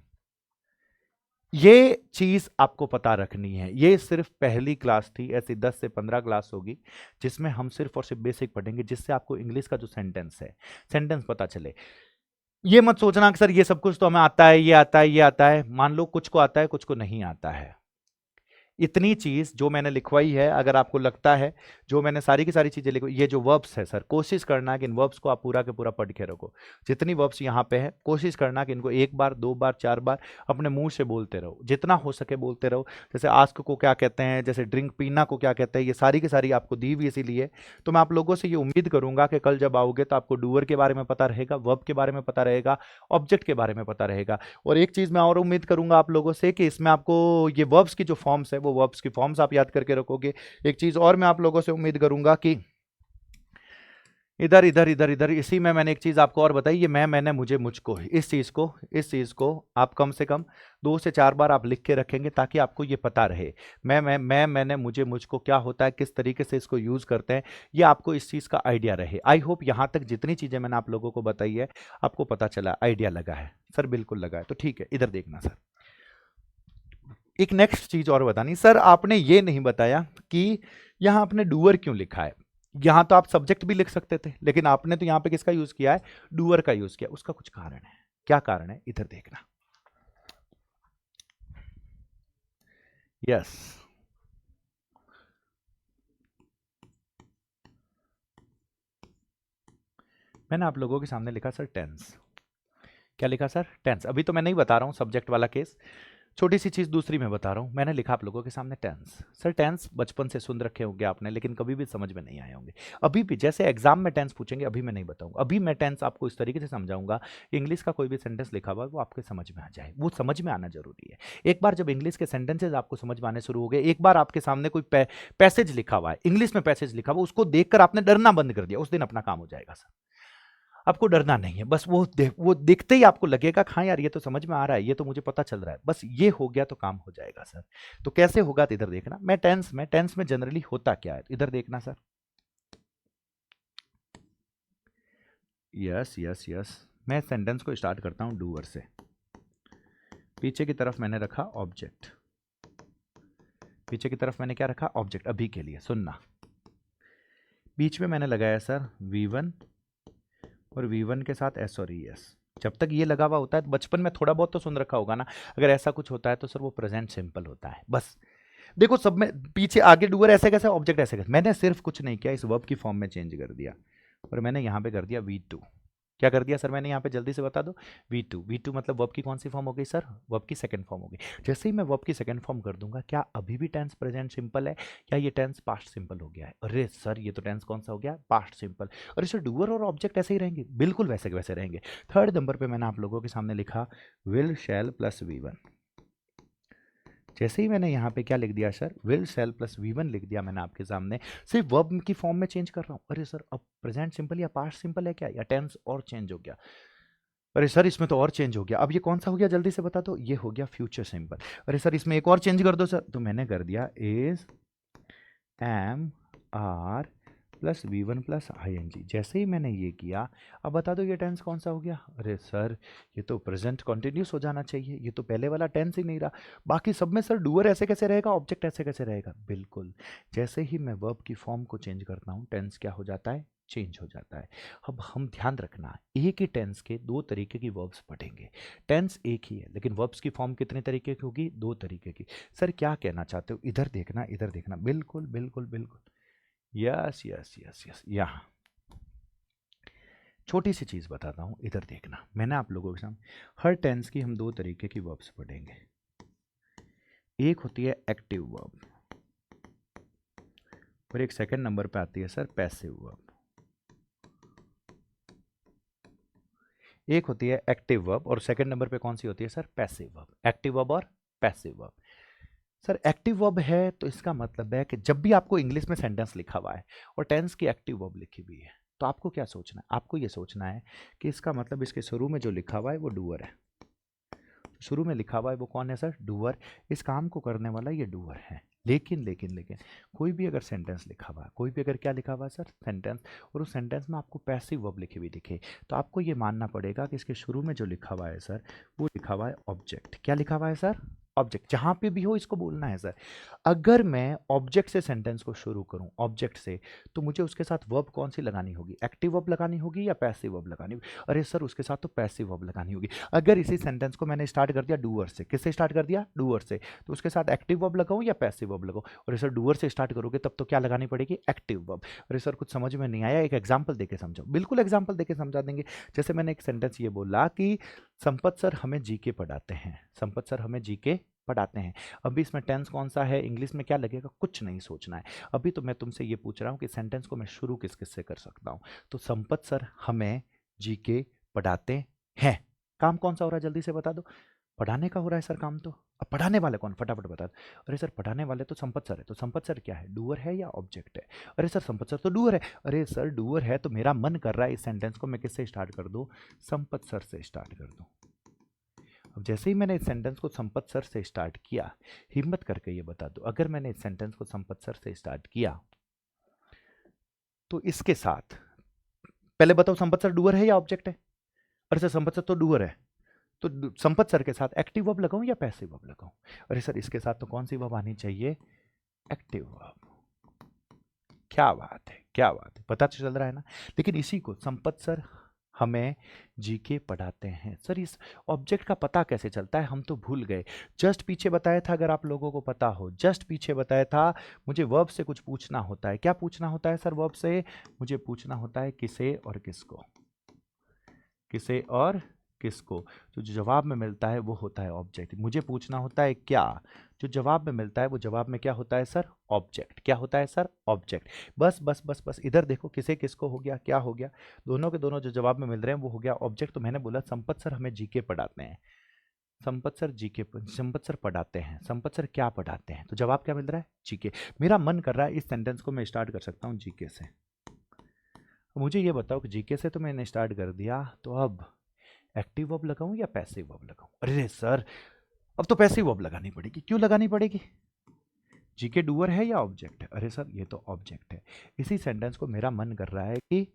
ये चीज आपको पता रखनी है। ये सिर्फ पहली क्लास थी, ऐसी 10 से 15 क्लास होगी जिसमें हम सिर्फ और सिर्फ बेसिक पढ़ेंगे, जिससे आपको इंग्लिश का जो सेंटेंस है, सेंटेंस पता चले। ये मत सोचना कि सर ये सब कुछ तो हमें आता है, ये आता है, ये आता है। मान लो कुछ को आता है, कुछ को नहीं आता है। इतनी चीज जो मैंने लिखवाई है, अगर आपको लगता है जो मैंने सारी की सारी चीजें लिखवाई, ये जो वर्ब्स है सर, कोशिश करना कि इन वर्ब्स को आप पूरा के पूरा पढ़ के रखो। जितनी वर्ब्स यहाँ पे है, कोशिश करना कि इनको एक बार, दो बार, चार बार अपने मुंह से बोलते रहो, जितना हो सके बोलते रहो। जैसे आस्क को क्या कहते हैं, जैसे ड्रिंक पीना को क्या कहते हैं, ये सारी की सारी आपको दी हुई इसीलिए। तो मैं आप लोगों से ये उम्मीद करूंगा कि कल जब आओगे तो आपको डूअर के बारे में पता रहेगा, वर्ब के बारे में पता रहेगा, ऑब्जेक्ट के बारे में पता रहेगा। और एक चीज मैं और उम्मीद करूंगा आप लोगों से कि इसमें आपको ये वर्ब्स की जो फॉर्म्स है, वो वर्ब्स की फॉर्म्स आप याद करके रखोगे। एक चीज और मैं आप लोगों से उम्मीद करूंगा कि इधर इधर इधर इधर इसी में मैंने एक चीज आपको और बताई, ये मैं, मैंने, मुझे, मुझको, इस चीज को आप कम से कम 2 से 4 बार आप लिख के रखेंगे, ताकि आपको ये पता रहे मैं, मैंने, मुझे, मुझको क्या होता है, किस तरीके से इसको यूज करते हैं, ये आपको इस चीज का आइडिया रहे। आई होप यहां तक जितनी चीजें मैंने आप लोगों को बताई है, आपको पता चला, आइडिया लगा है सर? बिल्कुल लगा है। तो ठीक है, इधर देखना सर, एक नेक्स्ट चीज और बतानी सर, आपने ये नहीं बताया कि यहां आपने डूअर क्यों लिखा है। यहां तो आप सब्जेक्ट भी लिख सकते थे, लेकिन आपने तो यहां पे किसका यूज किया है? डूअर का यूज किया। उसका कुछ कारण है। क्या कारण है, इधर देखना। यस, मैंने आप लोगों के सामने लिखा सर टेंस। क्या लिखा सर? टेंस। अभी तो मैं नहीं बता रहा हूं सब्जेक्ट वाला केस, छोटी सी चीज दूसरी मैं बता रहा हूं। मैंने लिखा आप लोगों के सामने टेंस। सर टेंस बचपन से सुन रखे होंगे आपने, लेकिन कभी भी समझ में नहीं आए होंगे। अभी भी जैसे एग्जाम में टेंस पूछेंगे, अभी मैं नहीं बताऊंगा। अभी मैं टेंस आपको इस तरीके से समझाऊंगा, इंग्लिश का कोई भी सेंटेंस लिखा हुआ है वो आपके समझ में आ जाए। वो समझ में आना जरूरी है। एक बार जब इंग्लिश के सेंटेंसेज आपको समझ में आने शुरू हो गए, एक बार आपके सामने कोई पैसेज लिखा हुआ है, इंग्लिश में पैसेज लिखा हुआ, उसको देखकर आपने डरना बंद कर दिया, उस दिन अपना काम हो जाएगा सर। आपको डरना नहीं है, बस वो देखते ही आपको लगेगा हाँ यार ये तो समझ में आ रहा है, ये तो मुझे पता चल रहा है, बस ये हो गया तो काम हो जाएगा सर। तो कैसे होगा, तो इधर देखना। मैं टेंस में जनरली होता क्या है, इधर देखना सर। यस यस यस, मैं सेंटेंस को स्टार्ट करता हूं डूअर से। पीछे की तरफ मैंने रखा ऑब्जेक्ट, पीछे की तरफ मैंने क्या रखा? ऑब्जेक्ट। अभी के लिए सुनना, बीच में मैंने लगाया सर V1, और V1 के साथ S और ES। जब तक ये लगा हुआ होता है, तो बचपन में थोड़ा बहुत तो सुन रखा होगा ना, अगर ऐसा कुछ होता है तो सर वो प्रेजेंट सिंपल होता है। बस देखो सब में पीछे आगे डूअर ऐसे कैसे, ऑब्जेक्ट ऐसे कैसे। मैंने सिर्फ कुछ नहीं किया, इस वर्ब की फॉर्म में चेंज कर दिया, और मैंने यहां पे कर दिया V2। क्या कर दिया सर मैंने यहाँ पे, जल्दी से बता दो? V2 मतलब वर्ब की कौन सी फॉर्म हो गई सर? वर्ब की सेकंड फॉर्म हो गई। जैसे ही मैं वर्ब की सेकंड फॉर्म कर दूंगा, क्या अभी भी टेंस प्रेजेंट सिंपल है, या ये टेंस पास्ट सिंपल हो गया है? अरे सर ये तो टेंस कौन सा हो गया? Past simple. और इसे डूअर और ऑब्जेक्ट ऐसे ही रहेंगे, बिल्कुल वैसे के वैसे रहेंगे। थर्ड नंबर पर मैंने आप लोगों के सामने लिखा विल शैल प्लस V1। जैसे ही मैंने यहाँ पे क्या लिख दिया sir, will shell plus V1 लिख दिया मैंने आपके सामने, सिर्फ वर्ब की फॉर्म में चेंज कर रहा हूँ। अरे सर अब प्रेजेंट सिंपल या पास्ट सिंपल है क्या, या टेंस और चेंज हो गया? अरे सर इसमें तो और चेंज हो गया। अब ये कौन सा हो गया जल्दी से बता दो, ये हो गया फ्यूचर सिंपल। अरे सर इसमें एक और चेंज कर दो सर, तो मैंने कर दिया is M R plus V1 plus ING। जैसे ही मैंने ये किया, अब बता दो ये टेंस कौन सा हो गया? अरे सर ये तो प्रेजेंट कंटिन्यूस हो जाना चाहिए, ये तो पहले वाला टेंस ही नहीं रहा। बाकी सब में सर डूअर ऐसे कैसे रहेगा, ऑब्जेक्ट ऐसे कैसे रहेगा? बिल्कुल, जैसे ही मैं वर्ब की फॉर्म को चेंज करता हूँ, टेंस क्या हो जाता है, चेंज हो जाता है। अब हम ध्यान रखना, एक ही टेंस के दो तरीके की वर्ब्स पढ़ेंगे। टेंस एक ही है लेकिन वर्ब्स की फॉर्म कितने तरीके की होगी, दो तरीके की। सर क्या कहना चाहते हो, इधर देखना इधर देखना, बिल्कुल बिल्कुल बिल्कुल, यस यस यस यस। यहाँ छोटी सी चीज़ बताता हूँ, इधर देखना। मैंने आप लोगों के सामने हर टेंस की हम दो तरीके की वर्ब्स पढ़ेंगे। एक होती है एक्टिव वर्ब और एक सेकंड नंबर पे आती है सर पैसिव वर्ब। एक होती है एक्टिव वर्ब और सेकंड नंबर पे कौन सी होती है sir, passive verb. Active verb और passive verb. Sir active verb है तो इसका मतलब है कि जब भी आपको इंग्लिश में सेंटेंस लिखा हुआ है और टेंस की एक्टिव वर्ब लिखी हुई है, तो आपको क्या सोचना है, आपको ये सोचना है कि इसका मतलब इसके शुरू में जो लिखा हुआ है वो डूअर है। शुरू में लिखा हुआ है वो कौन है सर, डूअर। इस काम को करने वाला ये डूअर है। लेकिन लेकिन लेकिन कोई भी अगर सेंटेंस लिखा हुआ है, कोई भी अगर क्या लिखा हुआ है सर, सेंटेंस, और उस सेंटेंस में आपको पैसिव वर्ब लिखी हुई दिखे, तो आपको ये मानना पड़ेगा कि इसके शुरू में जो लिखा हुआ है सर, वो लिखा हुआ है ऑब्जेक्ट। क्या लिखा हुआ है सर, ऑब्जेक्ट। जहां पे भी हो इसको बोलना है सर। अगर मैं ऑब्जेक्ट से सेंटेंस को शुरू करूं, ऑब्जेक्ट से, तो मुझे उसके साथ वर्ब कौन सी लगानी होगी, एक्टिव वर्ब लगानी होगी या पैसिव वर्ब लगानी होगी? अरे सर उसके साथ तो पैसिव वर्ब लगानी होगी। अगर इसी सेंटेंस को मैंने स्टार्ट कर दिया डूअर से, किससे स्टार्ट कर दिया, डूअर से, तो उसके साथ एक्टिव वर्ब लगाऊं या पैसिव वर्ब लगाऊं? अरे सर डूअर से स्टार्ट करोगे तब तो क्या लगानी पड़ेगी, एक्टिव वर्ब। अरे सर कुछ समझ में नहीं आया, एक एग्जांपल देके समझो। बिल्कुल एग्जांपल देके समझा देंगे। जैसे मैंने एक सेंटेंस ये बोला कि संपत सर हमें जीके पढ़ाते हैं, संपत सर हमें जीके पढ़ाते हैं। अभी इसमें टेंस कौन सा है, इंग्लिश में क्या लगेगा, कुछ नहीं सोचना है। अभी तो मैं तुमसे ये पूछ रहा हूँ कि सेंटेंस को मैं शुरू किस किस से कर सकता हूँ। तो संपत सर हमें जीके पढ़ाते हैं, काम कौन सा हो रहा है जल्दी से बता दो, पढ़ाने का हो रहा है सर काम। तो अब पढ़ाने वाले कौन, फटाफट बता दो। अरे सर पढ़ाने वाले तो संपत सर है, तो संपत सर क्या है, डूअर है या ऑब्जेक्ट है? अरे सर संपत सर तो डूअर है। अरे सर डूअर है तो मेरा मन कर रहा है इस सेंटेंस को मैं किससे स्टार्ट कर दूं, संपत सर से स्टार्ट कर दूं। अब जैसे ही मैंने इस सेंटेंस को संपत सर से स्टार्ट किया, हिम्मत करके ये बता दो, अगर मैंने इस सेंटेंस को संपत सर से स्टार्ट किया तो इसके साथ पहले बताओ संपत सर डूअर है या ऑब्जेक्ट है? अरे सर संपत सर तो डूअर है, तो संपत सर के साथ एक्टिव वर्ब लगाऊं या पैसिव वर्ब लगाऊं? अरे सर इसके साथ तो कौन सी वर्ब आनी चाहिए, एक्टिव वर्ब। क्या बात है, क्या बात है, पता तो चल रहा है ना। लेकिन इसी को संपत सर हमें जीके पढ़ाते हैं, सर इस ऑब्जेक्ट का पता कैसे चलता है, हम तो भूल गए। जस्ट पीछे बताया था, अगर आप लोगों को पता हो, जस्ट पीछे बताया था मुझे वर्ब से कुछ पूछना होता है। क्या पूछना होता है सर वर्ब से, मुझे पूछना होता है किसे और किसको, किसे और किसको। तो जो जवाब में मिलता है वो होता है ऑब्जेक्ट। मुझे पूछना होता है क्या, जो जवाब में मिलता है वो जवाब में क्या होता है सर, ऑब्जेक्ट। क्या होता है सर, ऑब्जेक्ट। बस बस बस बस इधर देखो, किसे किसको हो गया, क्या हो गया, दोनों के दोनों जो जवाब में मिल रहे हैं वो हो गया ऑब्जेक्ट। तो मैंने बोला संपत सर हमें जीके पढ़ाते हैं, Sampat sir GK, Sampat sir पढ़ाते हैं, संपत सर क्या पढ़ाते हैं, तो जवाब क्या मिल रहा है, जीके। मेरा मन कर रहा है इस सेंटेंस को मैं स्टार्ट कर सकता हूँ जीके से। मुझे ये बताओ कि जीके से तो मैंने स्टार्ट कर दिया, तो अब एक्टिव वर्ब लगाऊं या पैसिव वर्ब लगाऊं? अरे सर अब तो पैसिव वर्ब लगानी पड़ेगी। क्यों लगानी पड़ेगी, जीके डूअर है या ऑब्जेक्ट है? अरे सर ये तो ऑब्जेक्ट है। इसी सेंटेंस को मेरा मन कर रहा है कि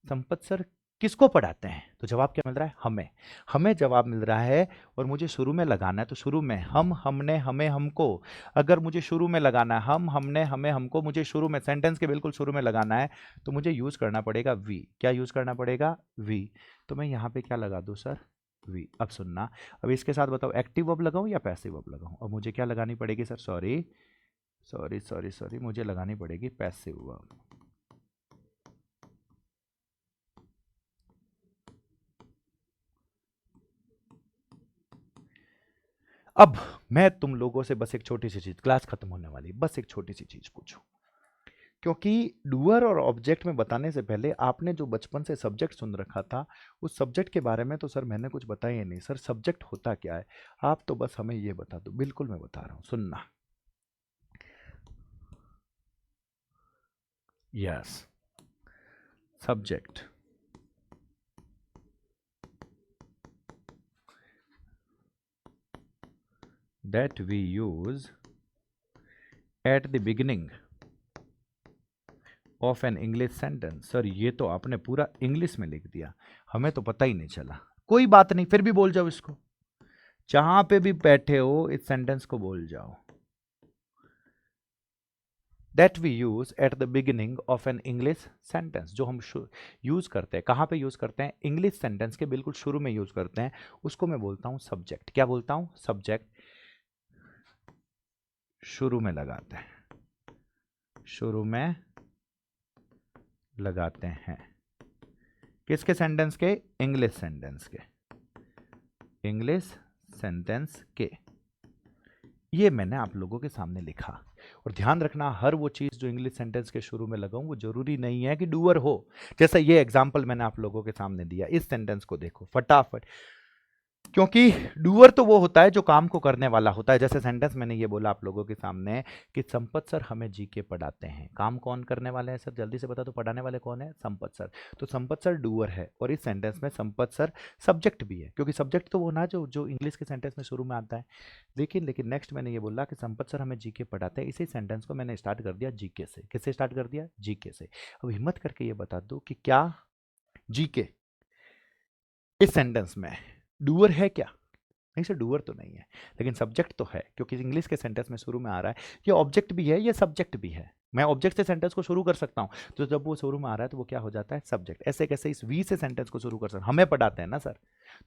संपत सर किसको पढ़ाते हैं, तो जवाब क्या मिल रहा है, हमें। हमें जवाब मिल रहा है और मुझे शुरू में लगाना है, तो शुरू में हम, हमने, हमें, हमको। अगर मुझे शुरू में लगाना है हम, हमने, हमें, हमको, मुझे शुरू में सेंटेंस के बिल्कुल शुरू में लगाना है, तो मुझे यूज करना पड़ेगा वी। क्या यूज करना पड़ेगा, वी। तो मैं यहाँ पे क्या लगा दूँ सर, वी। अब सुनना, अब इसके साथ बताओ एक्टिव वर्ब लगाऊं या पैसिव वर्ब लगाऊं? अब मुझे क्या लगानी पड़ेगी sir, sorry sorry sorry sorry, मुझे लगानी पड़ेगी पैसिव वर्ब। अब मैं तुम लोगों से बस एक छोटी सी चीज, क्लास खत्म होने वाली, बस एक छोटी सी चीज पूछूं। क्योंकि डूअर और ऑब्जेक्ट में बताने से पहले आपने जो बचपन से सब्जेक्ट सुन रखा था, उस सब्जेक्ट के बारे में तो सर मैंने कुछ बताया ही नहीं। सर सब्जेक्ट होता क्या है, आप तो बस हमें ये बता दो। बिल्कुल मैं बता रहा हूं, सुनना। Yes, subject that we use at the beginning of an English sentence। Sir ये तो आपने पूरा इंग्लिश में लिख दिया, हमें तो पता ही नहीं चला। कोई बात नहीं, फिर भी बोल जाओ इसको, जहां पे भी बैठे हो इस सेंटेंस को बोल जाओ। That we use at the beginning of an English sentence, जो हम यूज करते हैं, कहां पे यूज करते हैं, इंग्लिश सेंटेंस के बिल्कुल शुरू में यूज करते हैं, उसको मैं बोलता हूं सब्जेक्ट। क्या बोलता हूं, सब्जेक्ट शुरू में लगाते हैं, शुरू में लगाते हैं। किसके सेंटेंस के, इंग्लिश सेंटेंस के, इंग्लिश सेंटेंस के। ये मैंने आप लोगों के सामने लिखा। और ध्यान रखना, हर वो चीज जो इंग्लिश सेंटेंस के शुरू में लगाऊं वो जरूरी नहीं है कि डूअर हो। जैसा ये एग्जांपल मैंने आप लोगों के सामने दिया, इस सेंटेंस को देखो फटाफट, क्योंकि डूअर तो वो होता है जो काम को करने वाला होता है। जैसे सेंटेंस मैंने ये बोला आप लोगों के सामने कि संपत सर हमें जीके पढ़ाते हैं, काम कौन करने वाले हैं सर, जल्दी से बता दो, पढ़ाने वाले कौन है, संपत सर। तो संपत सर डूअर है, और इस सेंटेंस में संपत सर सब्जेक्ट भी है, क्योंकि सब्जेक्ट तो वो ना जो जो इंग्लिश के सेंटेंस में शुरू में आता है। लेकिन नेक्स्ट मैंने ये बोला कि संपत सर हमें जीके पढ़ाते हैं, इसी सेंटेंस को मैंने स्टार्ट कर दिया जीके से। किससे स्टार्ट कर दिया, जीके से। अब हिम्मत करके ये बता दो कि क्या जीके इस सेंटेंस में डूअर है क्या, नहीं सर डूअर तो नहीं है, लेकिन सब्जेक्ट तो है, क्योंकि इंग्लिश के सेंटेंस में शुरू में आ रहा है। ये ऑब्जेक्ट भी है, ये सब्जेक्ट भी है। मैं ऑब्जेक्ट से सेंटेंस को शुरू कर सकता हूं, तो जब वो शुरू में आ रहा है तो वो क्या हो जाता है, सब्जेक्ट। ऐसे कैसे इस वी से सेंटेंस को शुरू कर सकता, हमें पढ़ाते हैं ना सर,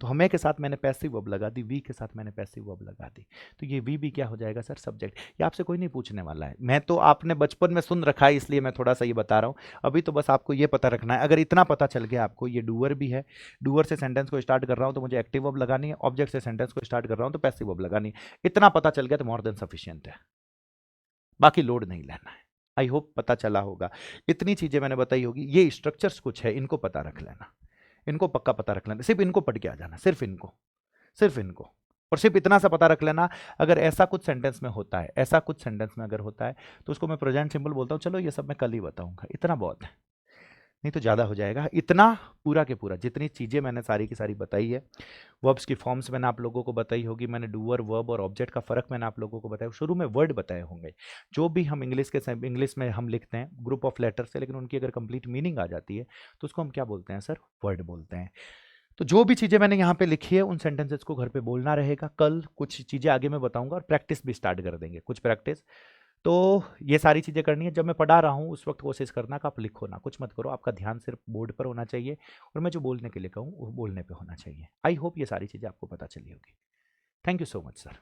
तो हमें के साथ मैंने पैसिव वर्ब लगा दी, वी के साथ मैंने पैसिव वर्ब लगा दी, तो ये वी भी क्या हो जाएगा सर, सब्जेक्ट। ये आपसे कोई नहीं पूछने वाला है, मैं तो आपने बचपन में सुन रखा है इसलिए मैं थोड़ा सा ये बता रहा हूं। अभी तो बस आपको ये पता रखना है, अगर इतना पता चल गया आपको ये डूअर भी है, डूअर से सेंटेंस को स्टार्ट कर रहा हूं तो मुझे एक्टिव वर्ब लगानी है, ऑब्जेक्ट से सेंटेंस को स्टार्ट कर रहा हूं तो पैसिव वर्ब लगानी है। इतना पता चल गया तो मोर देन सफिशिएंट है, बाकी लोड नहीं लेना है। आई होप पता चला होगा, इतनी चीजें मैंने बताई होगी। ये स्ट्रक्चर्स कुछ है, इनको पता रख लेना, इनको पक्का पता रख लेना, सिर्फ इनको पढ़ के आ जाना, सिर्फ इनको, सिर्फ इनको। और सिर्फ इतना सा पता रख लेना, अगर ऐसा कुछ सेंटेंस में होता है, ऐसा कुछ सेंटेंस में अगर होता है तो उसको मैं प्रेजेंट सिंपल बोलता हूं। चलो ये सब मैं कल ही बताऊंगा, इतना बहुत है, नहीं तो ज़्यादा हो जाएगा। इतना पूरा के पूरा जितनी चीज़ें मैंने सारी की सारी बताई है, वर्ब्स की फॉर्म्स मैंने आप लोगों को बताई होगी, मैंने डूअर वर्ब और ऑब्जेक्ट का फ़र्क मैंने आप लोगों को बताया, शुरू में वर्ड बताए होंगे। जो भी हम इंग्लिश में हम लिखते हैं ग्रुप ऑफ लेटर से, लेकिन उनकी अगर कंप्लीट मीनिंग आ जाती है तो उसको हम क्या बोलते हैं सर, वर्ड बोलते हैं। तो जो भी चीज़ें मैंने यहाँ पे लिखी है उन सेंटेंसेस को घर पे बोलना रहेगा। कल कुछ चीज़ें आगे मैं बताऊंगा और प्रैक्टिस भी स्टार्ट कर देंगे, कुछ प्रैक्टिस। तो ये सारी चीज़ें करनी है। जब मैं पढ़ा रहा हूँ उस वक्त कोशिश करना कि आप लिखो ना, कुछ मत करो, आपका ध्यान सिर्फ बोर्ड पर होना चाहिए और मैं जो बोलने के लिए कहूँ वो बोलने पे होना चाहिए। आई होप ये सारी चीज़ें आपको पता चली होगी। Thank you so much sir.